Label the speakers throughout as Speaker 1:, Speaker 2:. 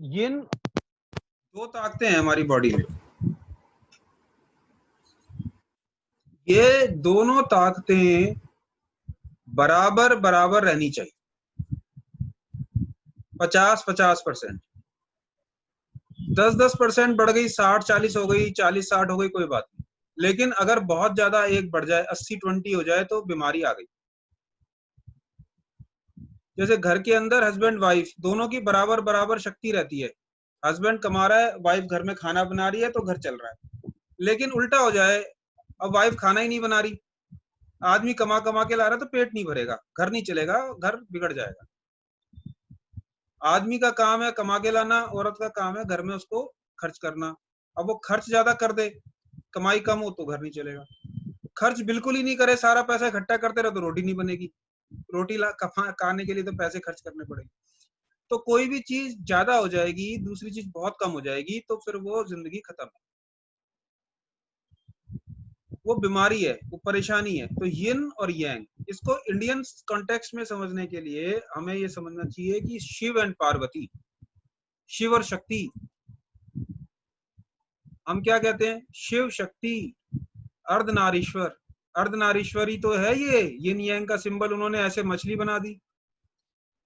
Speaker 1: यिन दो ताकतें हैं हमारी बॉडी में। ये दोनों ताकतें बराबर बराबर रहनी चाहिए, 50-50%। 10-10% बढ़ गई, 60-40 हो गई, 40-60 हो गई, कोई बात नहीं। लेकिन अगर बहुत ज्यादा एक बढ़ जाए, 80-20 हो जाए तो बीमारी आ गई। जैसे घर के अंदर हस्बैंड वाइफ दोनों की बराबर बराबर शक्ति रहती है। हस्बैंड कमा रहा है, वाइफ घर में खाना बना रही है, तो घर चल रहा है। लेकिन उल्टा हो जाए, अब वाइफ खाना ही नहीं बना रही, आदमी कमा कमा के ला रहा है, तो पेट नहीं भरेगा, घर नहीं चलेगा, घर बिगड़ जाएगा। आदमी का काम है कमा के लाना, औरत का काम है घर में उसको खर्च करना। अब वो खर्च ज्यादा कर दे, कमाई कम हो, तो घर नहीं चलेगा। खर्च बिल्कुल ही नहीं करे, सारा पैसा इकट्ठा करते रहे, तो रोटी नहीं बनेगी। रोटी खाने के लिए तो पैसे खर्च करने पड़ेंगे। तो कोई भी चीज ज्यादा हो जाएगी, दूसरी चीज बहुत कम हो जाएगी, तो फिर वो जिंदगी खत्म है, वो बीमारी है, वो परेशानी है। तो यिन और यांग, इसको इंडियन कॉन्टेक्स्ट में समझने के लिए हमें ये समझना चाहिए कि शिव एंड पार्वती, शिव और शक्ति, हम क्या कहते हैं, शिव शक्ति, अर्धनारीश्वर। अर्धनारीश्वरी तो है ये, यिन यांग का सिंबल उन्होंने ऐसे मछली बना दी।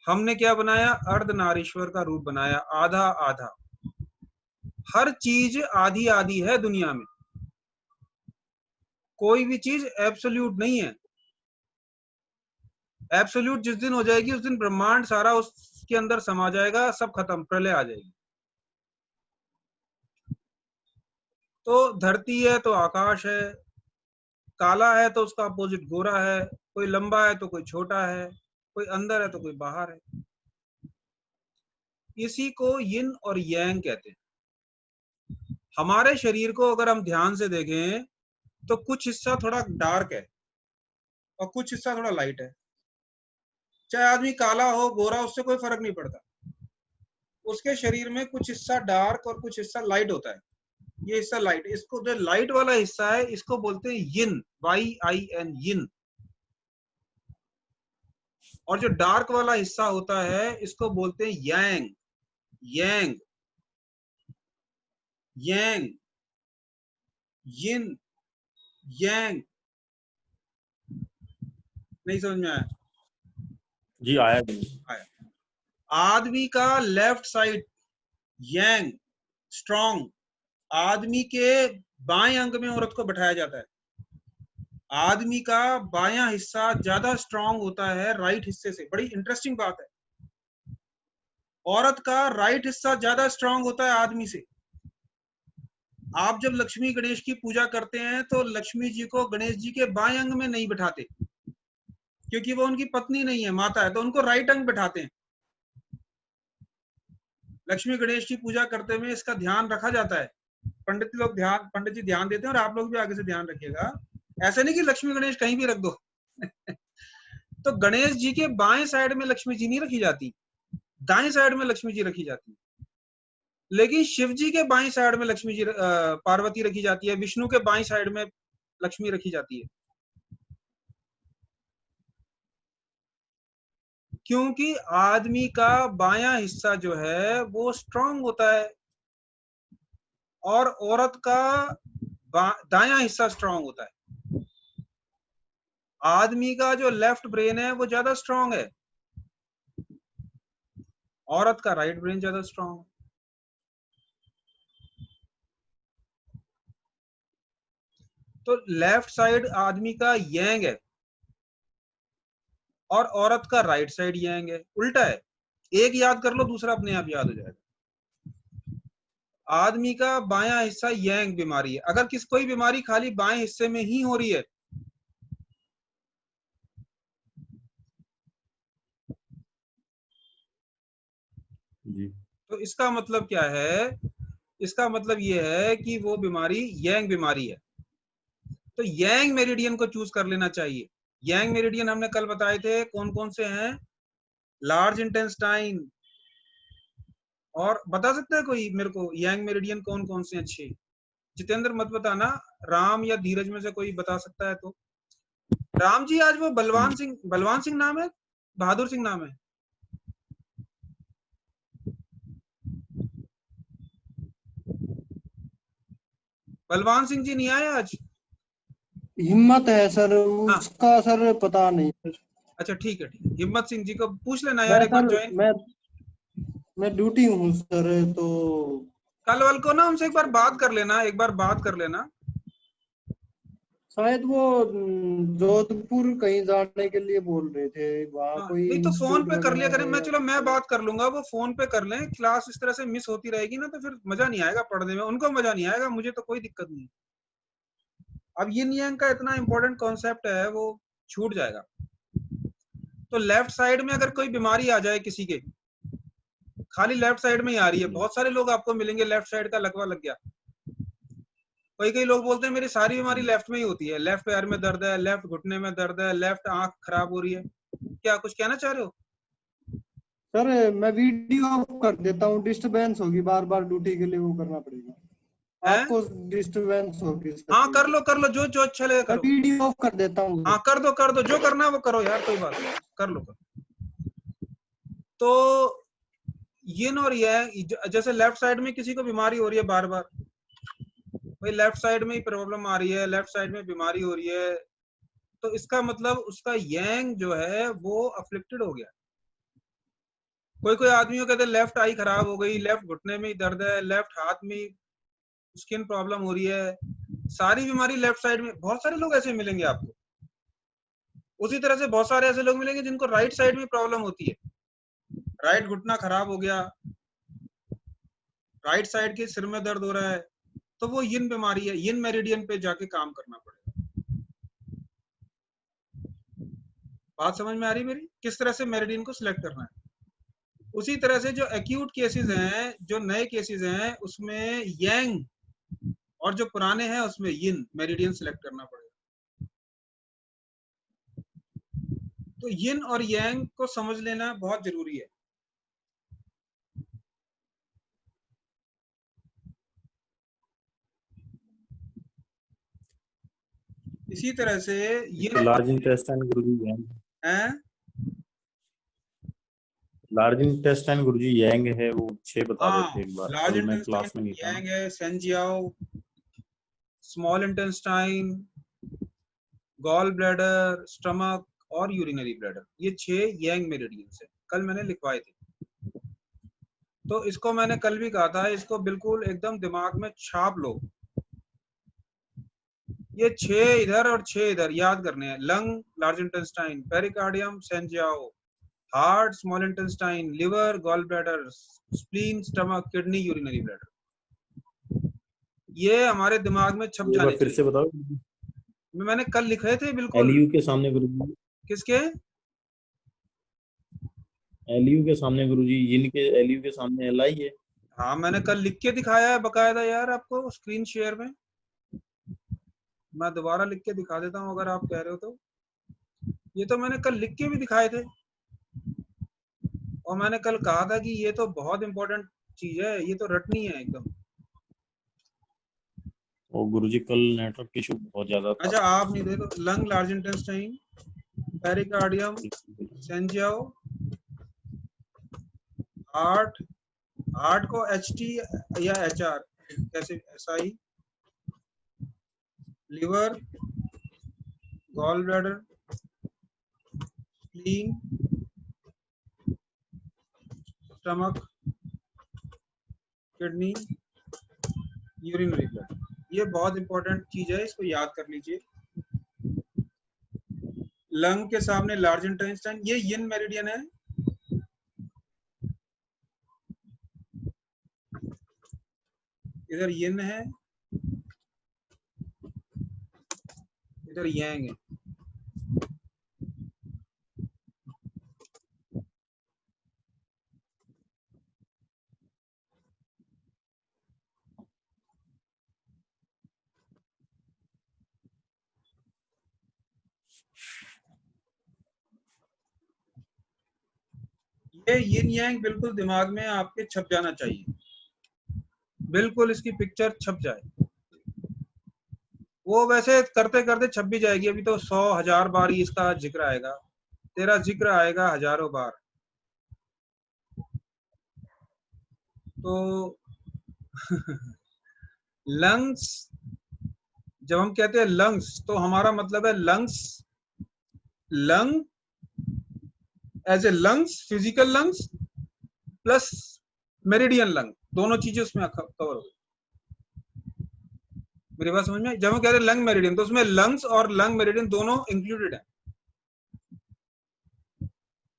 Speaker 1: हमने क्या बनाया, अर्धनारीश्वर का रूप बनाया, आधा आधा। हर चीज आधी आधी है दुनिया में, कोई भी चीज एब्सोल्यूट नहीं है। एब्सोल्यूट जिस दिन हो जाएगी, उस दिन ब्रह्मांड सारा उसके अंदर समा जाएगा, सब खत्म, प्रलय आ जाएगी। तो धरती है तो आकाश है, काला है तो उसका अपोजिट गोरा है, कोई लंबा है तो कोई छोटा है, कोई अंदर है तो कोई बाहर है। इसी को यिन और यांग कहते हैं। हमारे शरीर को अगर हम ध्यान से देखें तो कुछ हिस्सा थोड़ा डार्क है और कुछ हिस्सा थोड़ा लाइट है। चाहे आदमी काला हो गोरा, उससे कोई फर्क नहीं पड़ता, उसके शरीर में कुछ हिस्सा डार्क और कुछ हिस्सा लाइट होता है। ये हिस्सा लाइट, इसको जो लाइट वाला हिस्सा है इसको बोलते हैं यिन, YIN, यिन। और जो डार्क वाला हिस्सा होता है इसको बोलते हैं यांग, यांग, यांग, यिन, यांग। नहीं समझ में आया?
Speaker 2: जी आया।
Speaker 1: आदमी का लेफ्ट साइड यांग स्ट्रॉन्ग, आदमी के बाएं अंग में औरत को बैठाया जाता है। आदमी का बायां हिस्सा ज्यादा स्ट्रॉन्ग होता है राइट हिस्से से। बड़ी इंटरेस्टिंग बात है, औरत का राइट हिस्सा ज्यादा स्ट्रॉन्ग होता है आदमी से। आप जब लक्ष्मी गणेश की पूजा करते हैं तो लक्ष्मी जी को गणेश जी के बाएं अंग में नहीं बैठाते, क्योंकि वो उनकी पत्नी नहीं है, माता है, तो उनको राइट अंग बैठाते हैं। लक्ष्मी गणेश की पूजा करते हुए इसका ध्यान रखा जाता है। पंडित जी ध्यान देते हैं, और आप लोग भी आगे से ध्यान रखिएगा। ऐसे नहीं कि लक्ष्मी गणेश कहीं भी रख दो तो गणेश जी के बाएं साइड में लक्ष्मी जी नहीं रखी जाती, दाएं साइड में लक्ष्मी जी रखी जाती है। लेकिन शिव जी के बाएं साइड में लक्ष्मी जी पार्वती रखी जाती है, विष्णु के बाएं साइड में लक्ष्मी रखी जाती है। क्योंकि आदमी का बायां हिस्सा जो है वो स्ट्रांग होता है, और औरत का दायां हिस्सा स्ट्रांग होता है। आदमी का जो लेफ्ट ब्रेन है वो ज्यादा स्ट्रांग है, औरत का राइट ब्रेन ज्यादा स्ट्रांग है। तो लेफ्ट साइड आदमी का यांग है और औरत का राइट साइड यांग है, उल्टा है। एक याद कर लो, दूसरा अपने आप याद हो जाएगा। आदमी का बायां हिस्सा यांग बीमारी है। अगर कोई बीमारी खाली बाएं हिस्से में ही हो रही है,
Speaker 2: जी,
Speaker 1: तो इसका मतलब क्या है, इसका मतलब ये है कि वो बीमारी यांग बीमारी है। तो यांग मेरिडियन को चूज कर लेना चाहिए। यांग मेरिडियन हमने कल बताए थे कौन कौन से हैं, लार्ज इंटेस्टाइन। और बता सकता है कोई मेरे को यांग मेरिडियन कौन कौन से अच्छे? जितेंद्र मत बताना, राम या धीरज में से कोई बता सकता है तो। राम जी, आज वो बलवान सिंह नाम है, बहादुर सिंह नाम है? बलवान सिंह जी नहीं आए आज?
Speaker 3: हिम्मत है सर, उसका सर पता नहीं।
Speaker 1: अच्छा ठीक है, ठीक। हिम्मत सिंह जी को पूछ लेना यार एक बार ज्वाइन।
Speaker 3: मैं ड्यूटी हूँ सर, तो
Speaker 1: कल वाल को ना उनसे एक बार बात कर लेना, एक बार बात कर लेना।
Speaker 3: शायद वो जोधपुर कहीं जाने के लिए बोल रहे थे, वहाँ
Speaker 1: हाँ,
Speaker 3: कोई
Speaker 1: नहीं तो फोन
Speaker 3: इंस्टीट्यूट
Speaker 1: पे कर लिया
Speaker 3: वगैरह
Speaker 1: करें।
Speaker 3: है
Speaker 1: मैं
Speaker 3: या
Speaker 1: चलो मैं बात कर लूंगा, वो फोन पे कर लें। क्लास इस तरह से मिस होती रहेगी ना तो फिर मजा नहीं आएगा पढ़ने में, उनको मजा नहीं आएगा, मुझे तो कोई दिक्कत नहीं। अब यिन यांग का इतना इंपॉर्टेंट कॉन्सेप्ट है वो छूट जाएगा। तो लेफ्ट साइड में अगर कोई बीमारी आ जाए किसी के, खाली लेफ्ट साइड में ही आ रही है, बहुत सारे लोग आपको मिलेंगे लेफ्ट साइड का लकवा लग गया। कई लोग बोलते हैं मेरी सारी बीमारी लेफ्ट में ही होती है, लेफ्ट पैर में दर्द है, लेफ्ट घुटने में दर्द है, लेफ्ट आंख खराब हो रही है। क्या कुछ कहना चाह रहे हो?
Speaker 3: सर मैं वीडियो ऑफ कर देता हूँ, डिस्टरबेंस होगी, बार बार ड्यूटी के लिए वो करना पड़ेगा आपको, डिस्टरबेंस होगी।
Speaker 1: हाँ कर लो, जो अच्छा लगे करो।
Speaker 3: वीडियो ऑफ कर देता हूँ।
Speaker 1: हाँ कर दो, जो करना है वो करो यार, कोई बात नहीं, कर लो। तो यिन और यांग, जैसे लेफ्ट साइड में किसी को बीमारी हो रही है बार बार, भाई लेफ्ट साइड में ही प्रॉब्लम आ रही है, लेफ्ट साइड में बीमारी हो रही है, तो इसका मतलब उसका यांग जो है वो अफ्लिक्टेड हो गया। कोई आदमी को कहते हैं लेफ्ट आई खराब हो गई, लेफ्ट घुटने में ही दर्द है, लेफ्ट हाथ में स्किन प्रॉब्लम हो रही है, सारी बीमारी लेफ्ट साइड में। बहुत सारे लोग ऐसे मिलेंगे आपको। उसी तरह से बहुत सारे ऐसे लोग मिलेंगे जिनको राइट साइड में प्रॉब्लम होती है, राइट घुटना खराब हो गया, राइट साइड के सिर में दर्द हो रहा है, तो वो यिन बीमारी है। यिन मेरिडियन पे जाके काम करना पड़ेगा। बात समझ में आ रही मेरी, किस तरह से मेरिडियन को सिलेक्ट करना है। उसी तरह से जो एक्यूट केसेस हैं, जो नए केसेस हैं, उसमें यांग, और जो पुराने हैं उसमें यिन मेरिडियन सिलेक्ट करना पड़ेगा। तो यिन और यांग को समझ लेना बहुत जरूरी है। इसी तरह से
Speaker 2: तो लार्ज इंटेस्टाइन गुरुजी यांग
Speaker 1: है,
Speaker 2: लार्ज इंटेस्टाइन गुरुजी यांग है, वो 6 बता रहे थे एक बार,
Speaker 1: लार्ज
Speaker 2: कल मैं क्लास में
Speaker 1: इंटेस्टाइन
Speaker 2: नहीं था ना।
Speaker 1: यांग है, sanjiao, small intestine, gall bladder, stomach और यूरिनरी ब्लैडर, ये 6 यांग मेरिडियंस है। कल मैंने लिखवाए थे, तो इसको मैंने कल भी कहा था, इसको बिल्कुल एकदम दिमाग में छाप लो। ये 6 इधर और 6 इधर याद करने हैं। Lung large intestine, pericardium sanjiao, heart small intestine, liver gall bladder, spleen stomach, kidney urinary bladder, ये हमारे दिमाग में छप जाने
Speaker 2: फिर से
Speaker 1: चाहिए।
Speaker 2: बताओ।
Speaker 1: मैंने कल लिखे थे बिल्कुल।
Speaker 2: एलयू के सामने गुरुजी,
Speaker 1: किसके?
Speaker 2: एलयू के सामने गुरुजी, यिन के एलयू के सामने एल आई है।
Speaker 1: हाँ मैंने कल लिख के दिखाया है बकायदा यार आपको, स्क्रीन शेयर में। मैं दोबारा लिख के दिखा देता हूँ अगर आप कह रहे हो तो। ये तो मैंने कल लिख के भी दिखाए थे, और मैंने कल कहा था कि ये तो बहुत इंपॉर्टेंट चीज है, ये तो रटनी है एकदम।
Speaker 2: और गुरुजी कल नेटवर्क इशू बहुत ज्यादा था।
Speaker 1: अच्छा आप नहीं देखो, lung large intestine, pericardium sanjiao, heart को HT या HR कैसे, SI, liver, gall bladder, spleen, stomach, kidney, urinary bladder, ये बहुत इंपॉर्टेंट चीज है, इसको याद कर लीजिए। लंग के सामने लार्ज इंटेस्टाइन, ये यिन मेरिडियन है। इधर यिन है, इधर यांग है। ये यिन यांग बिल्कुल दिमाग में आपके छप जाना चाहिए, बिल्कुल इसकी पिक्चर छप जाए। वो वैसे करते करते छप भी जाएगी, अभी तो 100,000 बार ही इसका जिक्र आएगा, तेरा जिक्र आएगा हजारों बार। तो लंग्स जब हम कहते हैं लंग्स तो हमारा मतलब है lungs, lung as a lungs, physical lungs plus meridian lung, दोनों चीजें उसमें कवर हो गई। मेरी बात समझ में? जब हम कह रहे हैं लंग मेरिडियन तो उसमें लंग्स और लंग मेरिडियन दोनों इंक्लूडेड है।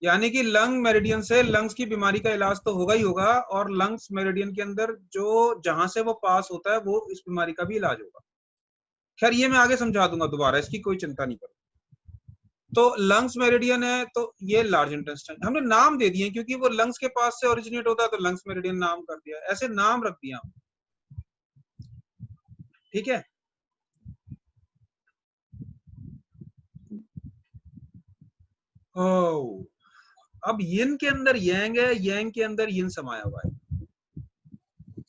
Speaker 1: यानी कि लंग मेरिडियन से लंग्स की बीमारी का इलाज तो होगा ही होगा, और लंग्स मेरिडियन के अंदर जो जहां से वो पास होता है वो इस बीमारी का भी इलाज होगा। खैर ये मैं आगे समझा दूंगा दोबारा, इसकी कोई चिंता नहीं करो। तो लंग्स मेरिडियन है तो ये लार्ज इंटेस्टाइन, हमने नाम दे दिए क्योंकि वो लंग्स के पास से ओरिजिनेट होता है तो लंग्स मेरिडियन नाम कर दिया, ऐसे नाम रख दिया। ठीक है, ओ अब यिन के अंदर यांग है, यांग के अंदर यिन समाया हुआ है।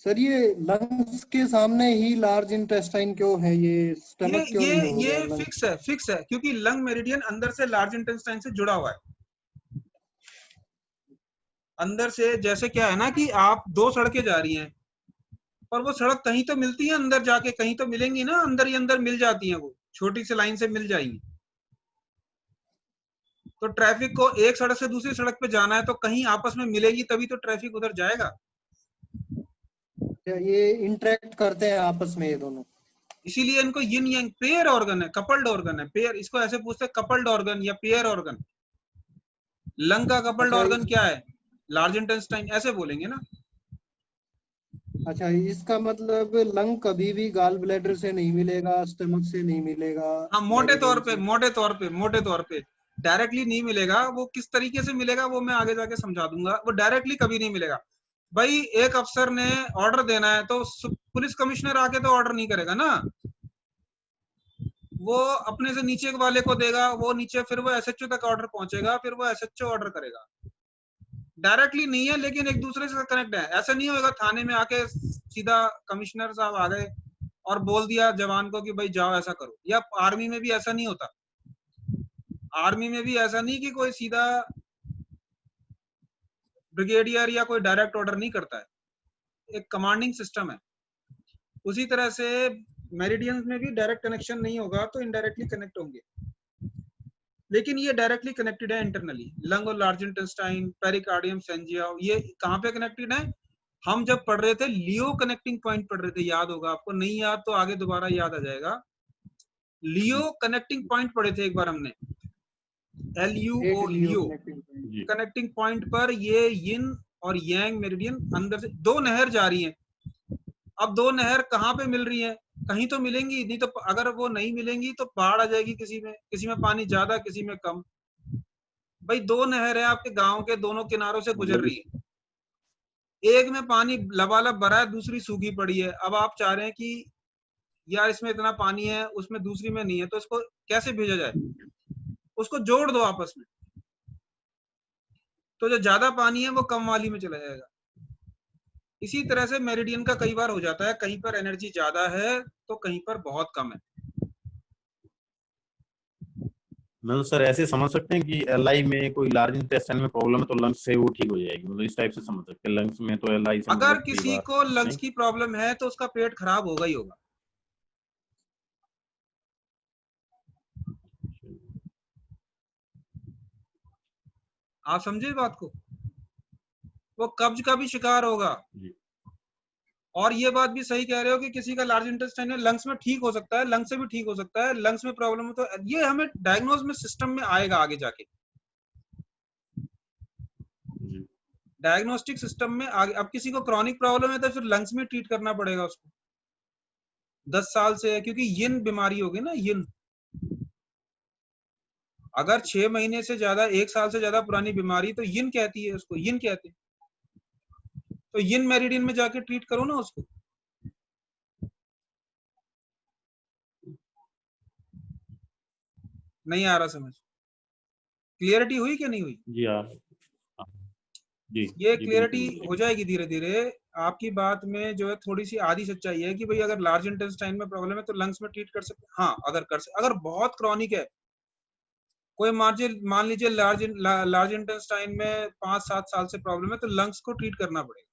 Speaker 3: सर ये लंग्स के सामने ही लार्ज इंटेस्टाइन क्यों है, ये स्टमक क्यों नहीं हो गया लंग्स?
Speaker 1: फिक्स है क्योंकि लंग मेरिडियन अंदर से लार्ज इंटेस्टाइन से जुड़ा हुआ है। अंदर से जैसे क्या है ना कि आप दो सड़कें जा रही हैं, पर वो सड़क कहीं तो मिलती है अंदर जाके, कहीं तो मिलेंगी ना, अंदर ही अंदर मिल जाती हैं, वो छोटी सी लाइन से मिल जाएंगी। तो ट्रैफिक को एक सड़क से दूसरी सड़क पे जाना है तो कहीं आपस में मिलेगी तभी तो ट्रैफिक उधर जाएगा।
Speaker 3: ये इंटरेक्ट करते हैं आपस में ये दोनों,
Speaker 1: इसीलिए इनको यिन यांग पेयर ऑर्गन है, कपल्ड ऑर्गन है। पेयर इसको ऐसे पूछते हैं, कपल्ड ऑर्गन या पेयर ऑर्गन। लंग का कपल्ड
Speaker 3: अच्छा
Speaker 1: ऑर्गन क्या है? लार्ज इंटेस्टाइन, ऐसे बोलेंगे ना।
Speaker 3: अच्छा, इसका मतलब लंग कभी भी गाल ब्लैडर से नहीं मिलेगा, स्टमक से नहीं मिलेगा,
Speaker 1: हाँ
Speaker 3: मेरिडियन से।
Speaker 1: मोटे तौर पे डायरेक्टली नहीं मिलेगा। वो किस तरीके से मिलेगा वो मैं आगे जाके समझा दूंगा। वो डायरेक्टली कभी नहीं मिलेगा भाई। एक अफसर ने ऑर्डर देना है तो पुलिस कमिश्नर आके तो ऑर्डर नहीं करेगा ना, वो अपने से नीचे वाले को देगा, वो नीचे फिर वो एसएचओ तक ऑर्डर पहुंचेगा, फिर वो एसएचओ ऑर्डर करेगा। डायरेक्टली नहीं है लेकिन एक दूसरे से कनेक्ट है। ऐसा नहीं होगा थाने में आके सीधा कमिश्नर साहब आ गए और बोल दिया जवान को कि भाई जाओ ऐसा करो, या आर्मी में भी ऐसा नहीं होता। आर्मी में भी ऐसा नहीं कि कोई सीधा ब्रिगेडियर या कोई डायरेक्ट ऑर्डर नहीं करता है, एक कमांडिंग सिस्टम है। उसी तरह से मेरिडियंस में भी डायरेक्ट कनेक्शन नहीं होगा तो इनडायरेक्टली कनेक्ट होंगे, लेकिन ये डायरेक्टली कनेक्टेड है इंटरनली। लंग और लार्ज इंटेस्टाइन, पेरिकार्डियम, सेंजिया, ये कहाँ पे कनेक्टेड है? हम जब पढ़ रहे थे लियो कनेक्टिंग पॉइंट पढ़ रहे थे, याद होगा आपको, नहीं याद तो आगे दोबारा याद आ जाएगा। लियो कनेक्टिंग पॉइंट पढ़े थे एक बार हमने, LUO, लियो कनेक्टिंग पॉइंट पर ये यिन और यांग मेरिडियन अंदर से दो नहर जा रही है। अब दो नहर कहाँ पे मिल रही है? कहीं तो मिलेंगी, नहीं तो अगर वो नहीं मिलेंगी तो बाढ़ आ जाएगी, किसी में पानी ज्यादा, किसी में कम। भाई दो नहर है आपके गांव के दोनों किनारों से गुजर रही है, एक में पानी लबालब भरा है, दूसरी सूखी पड़ी है। अब आप चाह रहे हैं कि यार इसमें इतना पानी है उसमें दूसरी में नहीं है, तो इसको कैसे भेजा जाए? उसको जोड़ दो आपस में, तो जो ज्यादा पानी है वो कम वाली में चला जाएगा। इसी तरह से मेरिडियन का कई बार हो जाता है, कहीं पर एनर्जी ज्यादा है तो कहीं पर बहुत कम है।
Speaker 2: मतलब सर ऐसे समझ सकते हैं कि LI में कोई लार्ज इंटेस्टाइन में प्रॉब्लम है तो लंग्स से वो ठीक हो जाएगी, मतलब इस टाइप से समझ सकते हैं। लंग्स में तो LI से
Speaker 1: अगर
Speaker 2: मतलब कई
Speaker 1: किसी
Speaker 2: बार
Speaker 1: को लंग्स
Speaker 2: नहीं?
Speaker 1: की प्रॉब्लम है तो उसका पेट खराब होगा ही होगा। आप समझे बात को? वो कब्ज का भी शिकार होगा। और ये बात भी सही कह रहे हो कि किसी का लार्ज इंटेस्टाइन है लंग्स में ठीक हो सकता है, लंग्स से भी ठीक हो सकता है। लंग्स में प्रॉब्लम है तो ये हमें डायग्नोज में सिस्टम में आएगा आगे जाके, डायग्नोस्टिक सिस्टम में आगे। अब किसी को क्रॉनिक प्रॉब्लम है तो फिर लंग्स में ट्रीट करना पड़ेगा उसको, 10 साल से है, क्योंकि यिन बीमारी होगी ना, यिन। अगर 6 महीने से ज्यादा, 1 साल से ज्यादा पुरानी बीमारी तो यिन कहती है, उसको यिन कहते हैं। तो यिन मेरिडियन में जाके ट्रीट करो ना उसको। नहीं आ रहा समझ? क्लियरिटी हुई कि नहीं हुई?
Speaker 2: जी हाँ जी।
Speaker 1: ये
Speaker 2: जी
Speaker 1: क्लियरिटी
Speaker 2: बिल्कुल।
Speaker 1: हो जाएगी धीरे धीरे। आपकी बात में जो है थोड़ी सी आधी सच्चाई है कि भाई अगर लार्ज इंटेस्टाइन में प्रॉब्लम है तो लंग्स में ट्रीट कर सकते हैं। हाँ अगर कर सकते, अगर बहुत क्रॉनिक है, कोई मान लीजिए लार्ज इंटेस्टाइन में 5-7 साल से प्रॉब्लम है तो लंग्स को ट्रीट करना पड़ेगा।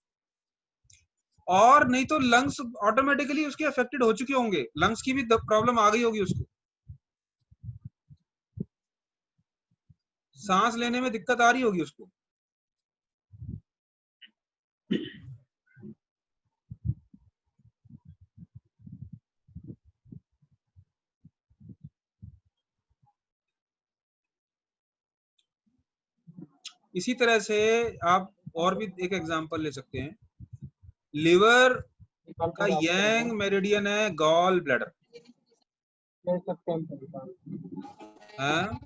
Speaker 1: और नहीं तो लंग्स ऑटोमेटिकली उसके अफेक्टेड हो चुके होंगे, लंग्स की भी प्रॉब्लम आ गई होगी उसको, सांस लेने में दिक्कत आ रही होगी उसको। इसी तरह से आप और भी एक एग्जांपल ले सकते हैं, लिवर का यांग मेरिडियन है गॉल ब्लैडर, हाँ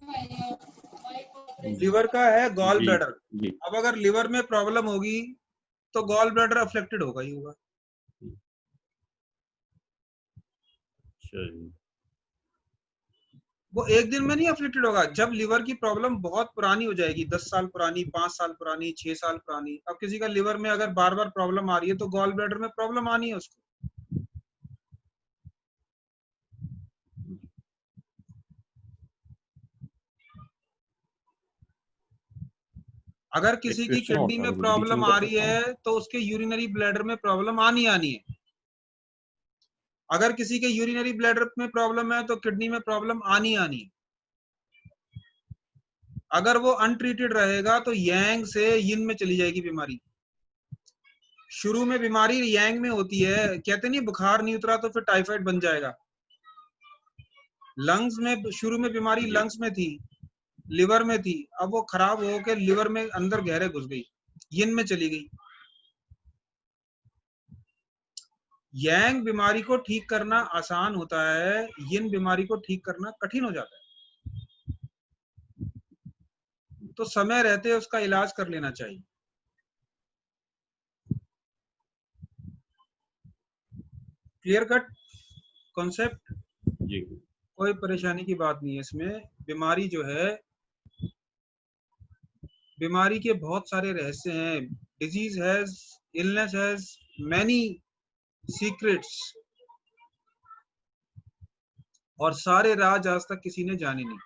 Speaker 1: लिवर का है गॉल
Speaker 2: जी
Speaker 1: ब्लैडर।
Speaker 2: जी
Speaker 1: अब अगर लिवर में प्रॉब्लम होगी तो गॉल ब्लैडर अफेक्टेड होगा ही होगा।
Speaker 2: अच्छा जी।
Speaker 1: वो एक दिन में नहीं अफेक्टेड होगा, जब लिवर की प्रॉब्लम बहुत पुरानी हो जाएगी, 10 साल पुरानी, 5 साल पुरानी, 6 साल पुरानी। अब किसी का लिवर में अगर बार बार प्रॉब्लम आ रही है तो गॉल ब्लैडर में प्रॉब्लम आनी है उसको। अगर
Speaker 2: एक
Speaker 1: किसी की
Speaker 2: क्वेश्चन और
Speaker 1: किडनी
Speaker 2: था
Speaker 1: में
Speaker 2: गुरु जी, बीच
Speaker 1: प्रॉब्लम
Speaker 2: में
Speaker 1: आ
Speaker 2: कर
Speaker 1: रही
Speaker 2: सकता हूँ?
Speaker 1: है तो उसके यूरिनरी ब्लैडर में प्रॉब्लम आनी आनी है। अगर किसी के यूरिनरी ब्लैडर में प्रॉब्लम है तो किडनी में प्रॉब्लम आनी आनी है। अगर वो अनट्रीटेड रहेगा तो यांग से यिन में चली जाएगी बीमारी। शुरू में बीमारी यांग में होती है, कहते नहीं बुखार नहीं उतरा तो फिर टाइफाइड बन जाएगा। लंग्स में शुरू में बीमारी
Speaker 2: जी
Speaker 1: लंग्स में थी, लिवर में थी, अब वो खराब होकर लिवर में अंदर गहरे घुस गई, यिन में चली गई। यांग बीमारी को ठीक करना आसान होता है, यिन बीमारी को ठीक करना कठिन हो जाता है। तो समय रहते उसका इलाज कर लेना चाहिए। क्लियर कट कॉन्सेप्ट,
Speaker 2: जी
Speaker 1: कोई परेशानी की बात नहीं है इसमें। बीमारी जो है, बीमारी के बहुत सारे रहस्य हैं। Disease has, illness has many secrets, और सारे राज आज तक किसी ने जाने नहीं।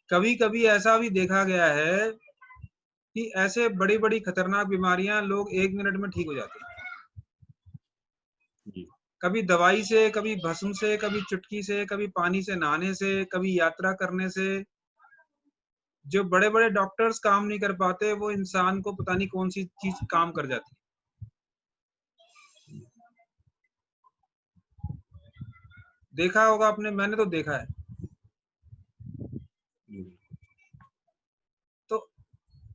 Speaker 1: कभी कभी ऐसा भी देखा गया है कि ऐसे बड़ी बड़ी खतरनाक बीमारियां लोग 1 मिनट में ठीक हो जाते हैं।
Speaker 2: जी
Speaker 1: कभी दवाई से, कभी भस्म से, कभी चुटकी से, कभी पानी से नहाने से, कभी यात्रा करने से। जो बड़े बड़े डॉक्टर्स काम नहीं कर पाते वो इंसान को पता नहीं कौन सी चीज काम कर जाती है। देखा होगा आपने, मैंने तो देखा है। तो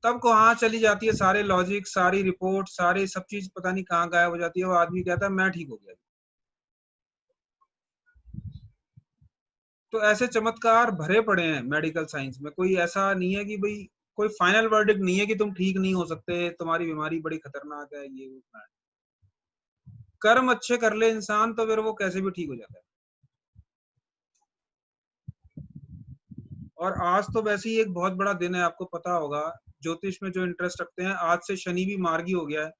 Speaker 1: तब कहाँ चली जाती है सारे लॉजिक, सारी रिपोर्ट, सारी सब चीज पता नहीं कहाँ गायब हो जाती है। वो आदमी कहता है मैं ठीक हो गया। तो ऐसे चमत्कार भरे पड़े हैं मेडिकल साइंस में। कोई ऐसा नहीं है कि भाई कोई फाइनल वर्डिक्ट नहीं है कि तुम ठीक नहीं हो सकते, तुम्हारी बीमारी बड़ी खतरनाक है, ये वो। कर्म अच्छे कर ले इंसान तो फिर वो कैसे भी ठीक हो जाता है। और आज तो वैसे ही एक बहुत बड़ा दिन है, आपको पता होगा, ज्योतिष में जो इंटरेस्ट रखते हैं, आज से शनि भी मार्गी हो गया है।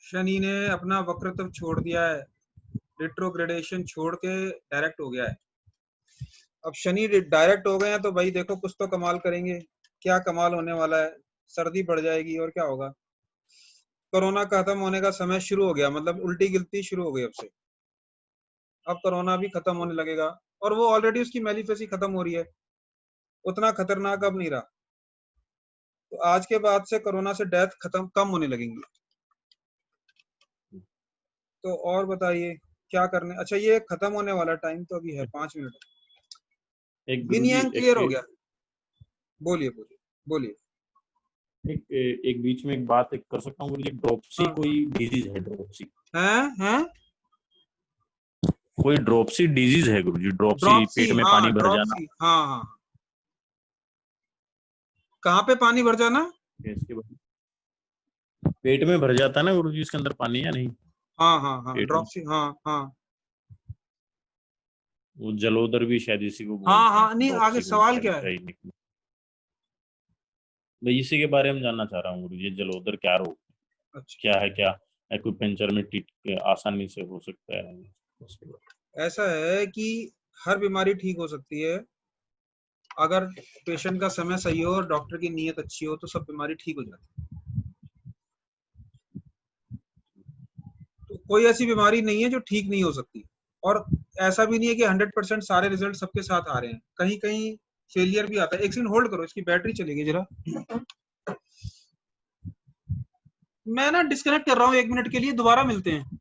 Speaker 1: शनि ने अपना वक्रत्व छोड़ दिया है, रिट्रोग्रेडेशन छोड़ के डायरेक्ट हो गया है। अब शनि डायरेक्ट हो गए हैं तो भाई देखो कुछ तो कमाल करेंगे। क्या कमाल होने वाला है, सर्दी बढ़ जाएगी और क्या होगा। कोरोना खत्म होने का समय शुरू हो गया, मतलब उल्टी गिनती शुरू हो गई अब से। अब कोरोना भी खत्म होने लगेगा, और वो ऑलरेडी उसकी मैनिफेसी खत्म हो रही है, उतना खतरनाक अब नहीं रहा। तो आज के बाद से कोरोना से डेथ खत्म कम होने लगेंगी। तो और बताइए क्या करने। अच्छा ये खत्म होने वाला टाइम तो अभी है 5 मिनट।
Speaker 2: एक
Speaker 1: यिन
Speaker 2: गुरुजी
Speaker 1: यांग क्लियर हो गया। बोलिए बोलिए बोलिए।
Speaker 2: एक बीच में एक बात एक कर सकता हूँ गुरुजी, ड्रोपसी
Speaker 1: हाँ।
Speaker 2: कोई डिजीज है? ड्रोपसी
Speaker 1: हैं
Speaker 2: कोई ड्रोपसी डिजीज है गुरुजी? ड्रोपसी
Speaker 1: ड्रॉपसी,
Speaker 2: पेट में
Speaker 1: हाँ
Speaker 2: पानी भर जाना,
Speaker 1: ड्रॉपसी, हाँ हाँ। कहाँ पे पानी भर जाना?
Speaker 2: इसके बाद पेट में भर जाता है ना गुरुजी, इसके अंदर पानी या नहीं?
Speaker 1: हाँ हाँ हाँ
Speaker 2: पेट में
Speaker 1: ड्रॉपसी, हाँ हाँ
Speaker 2: वो जलोदर भी शायद इसी को
Speaker 1: हाँ
Speaker 2: बोलते हैं,
Speaker 1: हाँ। नहीं आगे
Speaker 2: ड्रोपसी को
Speaker 1: सवाल
Speaker 2: शायद
Speaker 1: क्या है?
Speaker 2: सही निकली। मैं इसी के बारे में जानना चाह रहा हूँ गुरुजी, जलोदर क्या रोग,
Speaker 1: अच्छा
Speaker 2: क्या है, क्या एक्यूपेंचर में ट्रीट आसानी से हो सकता है उसके बाद?
Speaker 1: ऐसा है कि हर बीमारी ठीक हो सकती है अगर पेशेंट का समय सही हो और डॉक्टर की नीयत अच्छी हो, तो सब बीमारी ठीक हो जाती है। कोई ऐसी बीमारी नहीं है जो ठीक नहीं हो सकती, और ऐसा भी नहीं है कि 100% सारे रिजल्ट सबके साथ आ रहे हैं, कहीं कहीं फेलियर भी आता है। एक सेकंड होल्ड करो, इसकी बैटरी चलेगी जरा, मैं ना डिस्कनेक्ट कर रहा हूँ 1 मिनट के लिए, दोबारा मिलते हैं।